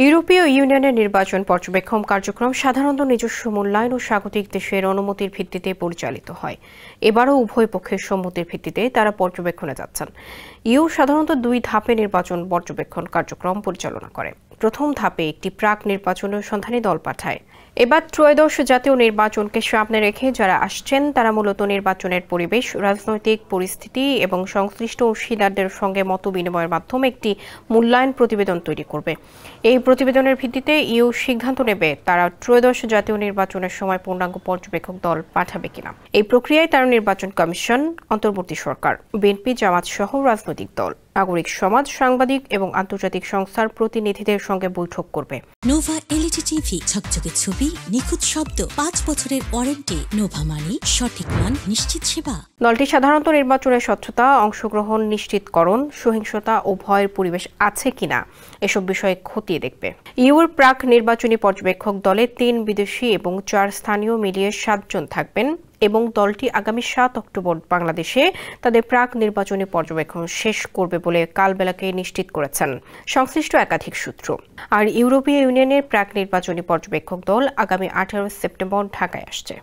ইউরোপীয় ইউনিয়নের নির্বাচন পর্যবেক্ষণ কার্যক্রম সাধারণত নিজস্ব মূল্যায়ন ও স্বাগতিক দেশের অনুমতির ভিত্তিতে পরিচালিত হয়। এবারও উভয় পক্ষের সম্মতির ভিত্তিতে তারা পর্যবেক্ষণে যাচ্ছেন। ইউ সাধারণত 2 ধাপে নির্বাচন পর্যবেক্ষণ কার্যক্রম পরিচালনা করে। প্রথম ধাপে একটি প্রাক নির্বাচন সন্ধানী দল পাঠায়। এবার ত্রয়োদশ জাতীয় নির্বাচনকে সামনে রেখে যারা আসছেন তারা মূলত নির্বাচনের পরিবেশ, রাজনৈতিক পরিস্থিতি এবং সংশ্লিষ্ট অংশীদারদের সঙ্গে মত বিনিময়ের মাধ্যমে একটি মূল্যায়ন প্রতিবেদন তৈরি করবে। এই প্রতিবেদনের ভিত্তিতে ইউ সিদ্ধান্ত নেবে তারা ত্রয়োদশ জাতীয় নির্বাচনের সময় পূর্ণাঙ্গ পর্যবেক্ষক দল পাঠাবে কিনা। এই প্রক্রিয়ায় তারা নির্বাচন কমিশন, অন্তর্বর্তী সরকার, বিএনপি, জামাত সহ রাজনৈতিক দল, নাগরিক সমাজ, সাংবাদিক এবং আন্তর্জাতিক সংস্থার প্রতিনিধিদের সঙ্গে বৈঠক করবে। নোভা এলইডি টিভি, ঝকঝকে ছবি, নিখুঁত শব্দ, 5 বছরের ওয়ারেন্টি। নোভা মানি সঠিক মান, নিশ্চিত সেবা। দলটি সাধারণত নির্বাচনের স্বচ্ছতা, অংশগ্রহণ নিশ্চিতকরণ, সহিংসতা ও ভয়ের পরিবেশ আছে কিনা এসব বিষয়ে খতিয়ে দেখবে। ইউর প্রাক নির্বাচনী পর্যবেক্ষক দলে 3 বিদেশি এবং 4 স্থানীয় মিলিয়ে 7 জন থাকবেন এবং দলটি আগামী 7 অক্টোবর বাংলাদেশে তাদের প্রাক নির্বাচনী পর্যবেক্ষণ শেষ করবে বলে কালবেলাকে নিশ্চিত করেছেন সংশ্লিষ্ট একাধিক সূত্র। আর ইউরোপীয় ইউনিয়নের প্রাক নির্বাচনী পর্যবেক্ষক দল আগামী 18 সেপ্টেম্বর ঢাকায় আসছে।